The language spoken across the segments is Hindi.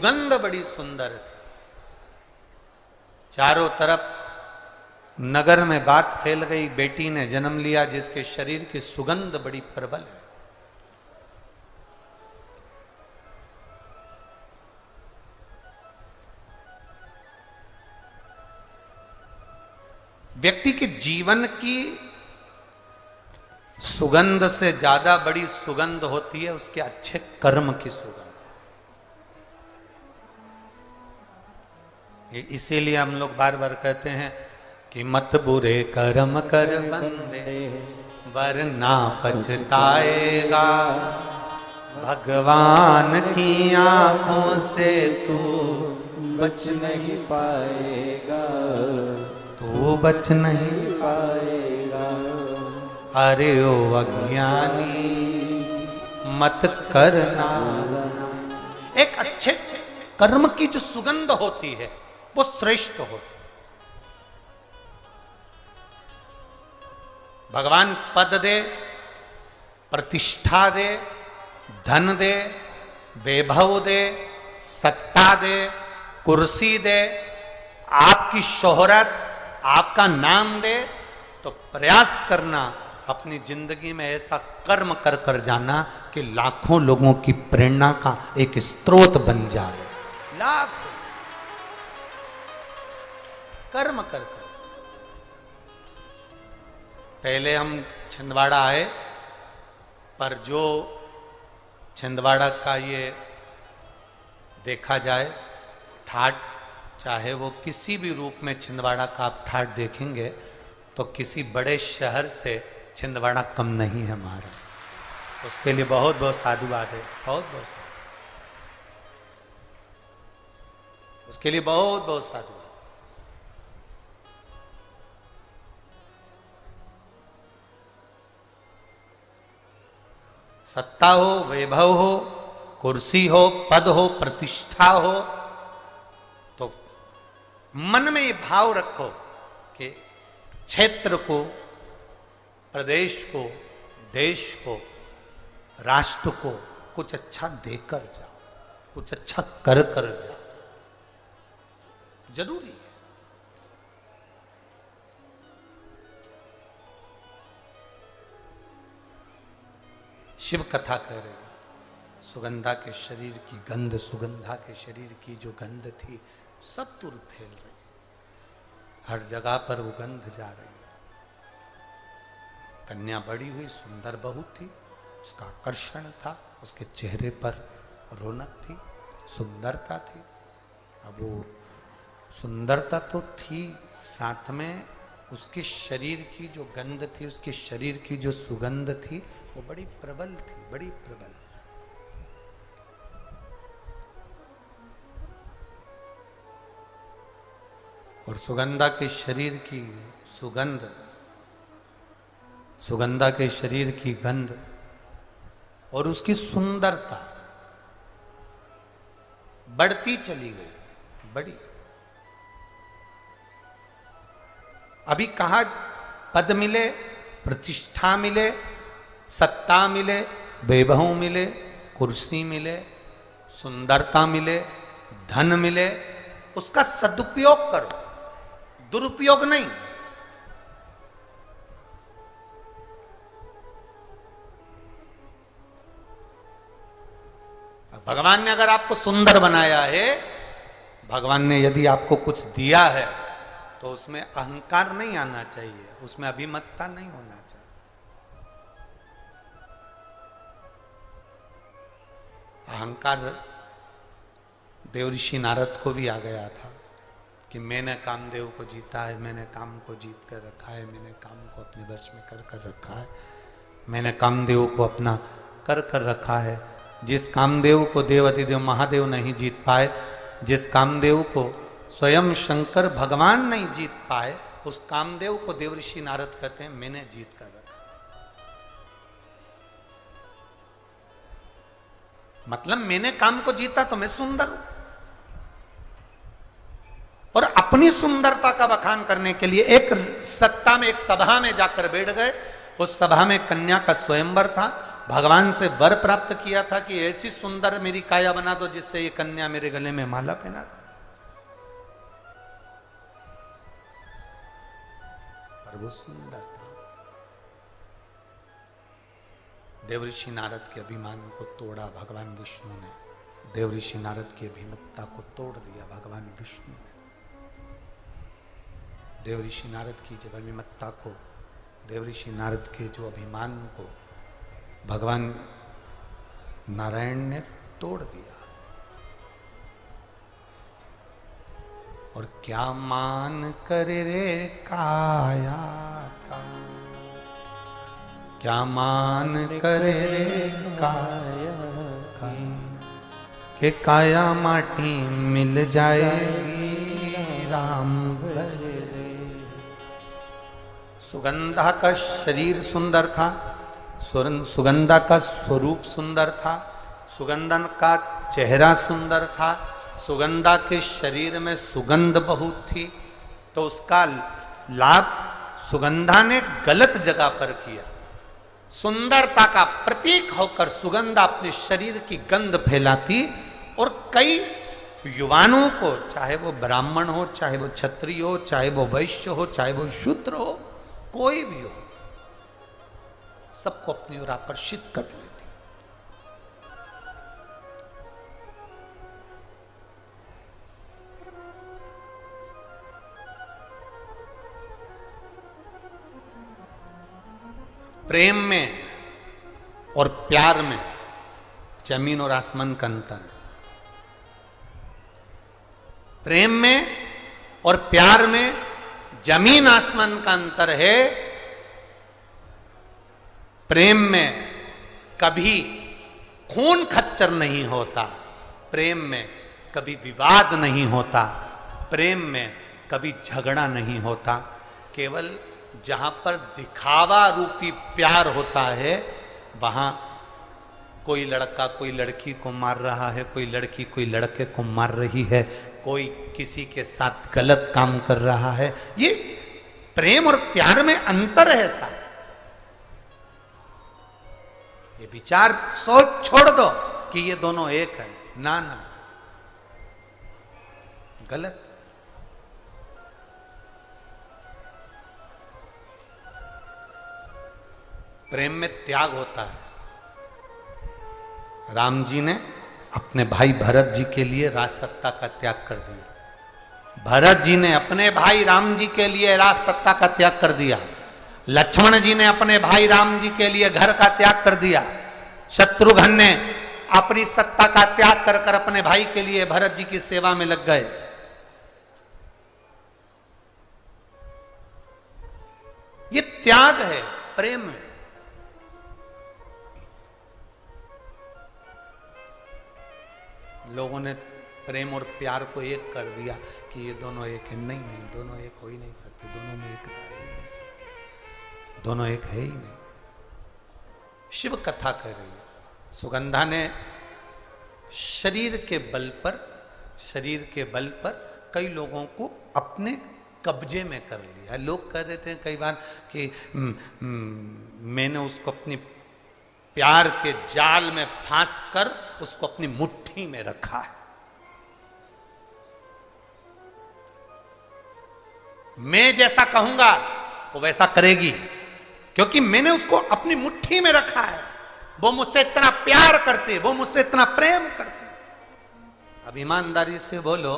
सुगंध बड़ी सुंदर थी। चारों तरफ नगर में बात फैल गई, बेटी ने जन्म लिया जिसके शरीर की सुगंध बड़ी प्रबल है। व्यक्ति के जीवन की सुगंध से ज्यादा बड़ी सुगंध होती है उसके अच्छे कर्म की सुगंध। इसीलिए हम लोग बार बार कहते हैं कि मत बुरे कर्म कर बंदे वरना पछताएगा, भगवान की आंखों से तू बच नहीं पाएगा, तू बच नहीं पाएगा। अरे ओ अज्ञानी मत करना। एक अच्छे कर्म की जो सुगंध होती है वो श्रेष्ठ होती है। भगवान पद दे, प्रतिष्ठा दे, धन दे, वैभव दे, सत्ता दे, कुर्सी दे, आपकी शोहरत, आपका नाम दे, तो प्रयास करना अपनी जिंदगी में ऐसा कर्म कर कर जाना कि लाखों लोगों की प्रेरणा का एक स्रोत बन जाए। लाख कर्म कर कर। पहले हम छिंदवाड़ा आए, पर जो छिंदवाड़ा का ये देखा जाए ठाट, चाहे वो किसी भी रूप में छिंदवाड़ा का आप ठाट देखेंगे तो किसी बड़े शहर से छिंदवाड़ा कम नहीं है हमारा। उसके लिए बहुत बहुत साधुवाद है, बहुत बहुत उसके लिए बहुत बहुत साधुवाद। सत्ता हो, वैभव हो, कुर्सी हो, पद हो, प्रतिष्ठा हो, तो मन में ये भाव रखो कि क्षेत्र को, प्रदेश को, देश को, राष्ट्र को कुछ अच्छा देकर जाओ, कुछ अच्छा कर कर जाओ। जरूरी है। शिव कथा कह रहे हैं, सुगंधा के शरीर की गंध, सुगंधा के शरीर की जो गंध थी सब दूर फैल रही, हर जगह पर वो गंध जा रही है। कन्या बड़ी हुई, सुंदर बहू थी, उसका आकर्षण था, उसके चेहरे पर रौनक थी, सुंदरता थी। अब वो सुंदरता तो थी, साथ में उसके शरीर की जो गंध थी, उसके शरीर की जो सुगंध थी वो बड़ी प्रबल थी, बड़ी प्रबल। और सुगंधा के शरीर की सुगंध, सुगंधा के शरीर की गंध और उसकी सुंदरता बढ़ती चली गई, बड़ी। अभी कहा पद मिले, प्रतिष्ठा मिले, सत्ता मिले, वैभव मिले, कुर्सी मिले, सुंदरता मिले, धन मिले, उसका सदुपयोग करो, दुरुपयोग नहीं। भगवान ने अगर आपको सुंदर बनाया है, भगवान ने यदि आपको कुछ दिया है, तो उसमें अहंकार नहीं आना चाहिए, उसमें अभिमतता नहीं होना चाहिए। अहंकार देवऋषि नारद को भी आ गया था कि मैंने कामदेव को जीता है, मैंने काम को जीत कर रखा है, मैंने काम को अपने वश में कर कर रखा है, मैंने कामदेव को अपना कर कर रखा है। जिस कामदेव को देवाधिदेव महादेव नहीं जीत पाए, जिस कामदेव को स्वयं शंकर भगवान नहीं जीत पाए, उस कामदेव को देवऋषि नारद कहते हैं मैंने जीत कर रखा। मतलब मैंने काम को जीता तो मैं सुंदर हूं। और अपनी सुंदरता का बखान करने के लिए एक सत्ता में, एक सभा में जाकर बैठ गए। उस सभा में कन्या का स्वयंवर था भगवान से वर प्राप्त किया था कि ऐसी सुंदर मेरी काया बना दो जिससे ये कन्या मेरे गले में माला पहना दो, पर वो सुंदर था। देवऋषि नारद के अभिमान को तोड़ा भगवान विष्णु ने, देवऋषि नारद की अभिमत्ता को तोड़ दिया भगवान विष्णु ने। देवऋषि नारद की जब अभिमत्ता को, देवऋषि नारद के जो अभिमान को भगवान नारायण ने तोड़ दिया। और क्या मान करे रे काया का, क्या मान करे रे काया का, के काया माटी मिल जाएगी राम भजे। सुगंधा का शरीर सुंदर था, सुगंधा का स्वरूप सुंदर था, सुगंधन का चेहरा सुंदर था, सुगंधा के शरीर में सुगंध बहुत थी, तो उसका लाभ सुगंधा ने गलत जगह पर किया। सुंदरता का प्रतीक होकर सुगंधा अपने शरीर की गंध फैलाती और कई युवानों को, चाहे वो ब्राह्मण हो, चाहे वो क्षत्रिय हो, चाहे वो वैश्य हो, चाहे वो शूद्र हो, कोई भी हो, सबको अपनी ओर आकर्षित कर लेती। प्रेम में और प्यार में जमीन और आसमान का अंतर है। प्रेम में और प्यार में जमीन आसमान का अंतर है। प्रेम में कभी खून खच्चर नहीं होता, प्रेम में कभी विवाद नहीं होता, प्रेम में कभी झगड़ा नहीं होता। केवल जहां पर दिखावा रूपी प्यार होता है, वहां कोई लड़का कोई लड़की को मार रहा है, कोई लड़की कोई लड़के को मार रही है, कोई किसी के साथ गलत काम कर रहा है। ये प्रेम और प्यार में अंतर है साहब। ये विचार सोच छोड़ दो कि ये दोनों एक है, ना ना, गलत। प्रेम में त्याग होता है। राम जी ने अपने भाई भरत जी के लिए राज सत्ता का त्याग कर दिया। भरत जी ने अपने भाई राम जी के लिए राज सत्ता का त्याग कर दिया। लक्ष्मण जी ने अपने भाई राम जी के लिए घर का त्याग कर दिया। शत्रुघ्न ने अपनी सत्ता का त्याग कर कर अपने भाई के लिए भरत जी की सेवा में लग गए। ये त्याग है प्रेम में। लोगों ने प्रेम और प्यार को एक कर दिया कि ये दोनों एक है। नहीं नहीं, दोनों एक हो ही नहीं सकते, दोनों में एकता है ही नहीं सकती, दोनों एक है ही नहीं। शिव कथा कह रही है, सुगंधा ने शरीर के बल पर कई लोगों को अपने कब्जे में कर लिया। लोग कह देते हैं कई बार कि मैंने उसको अपनी प्यार के जाल में फांस कर उसको अपनी मुट्ठी में रखा है। मैं जैसा कहूंगा वो वैसा करेगी, क्योंकि मैंने उसको अपनी मुट्ठी में रखा है। वो मुझसे इतना प्यार करते, वो मुझसे इतना प्रेम करते। अब ईमानदारी से बोलो,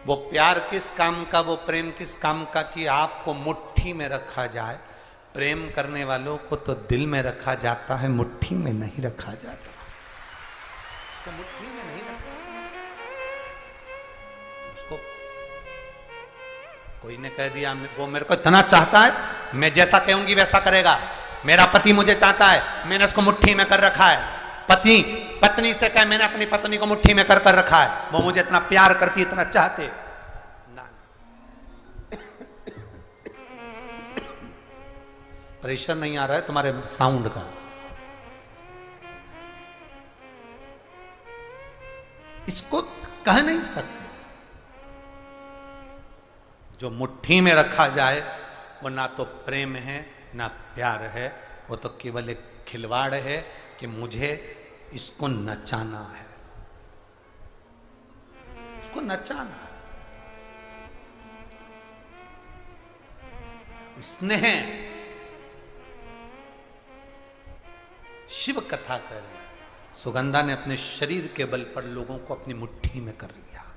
वो प्यार किस काम का, वो प्रेम किस काम का कि आपको मुट्ठी में रखा जाए। प्रेम करने वालों को तो दिल में रखा जाता है, मुट्ठी में नहीं रखा जाता। तो मुट्ठी में नहीं रखा उसको। कोई ने कह दिया वो मेरे को इतना चाहता है, मैं जैसा कहूंगी वैसा करेगा। मेरा पति मुझे चाहता है, मैंने उसको मुट्ठी में कर रखा है। पत्नी से कहे मैंने अपनी पत्नी को मुट्ठी में कर रखा है, वो मुझे इतना प्यार करती, इतना चाहते। प्रेशर नहीं आ रहा है तुम्हारे साउंड का। इसको कह नहीं सकते। जो मुट्ठी में रखा जाए वो ना तो प्रेम है ना प्यार है, वो तो केवल एक खिलवाड़ है कि मुझे इसको नचाना है, इसको नचाना है। स्नेह शिव कथा कर रहे हैं। सुगंधा ने अपने शरीर के बल पर लोगों को अपनी मुट्ठी में कर लिया।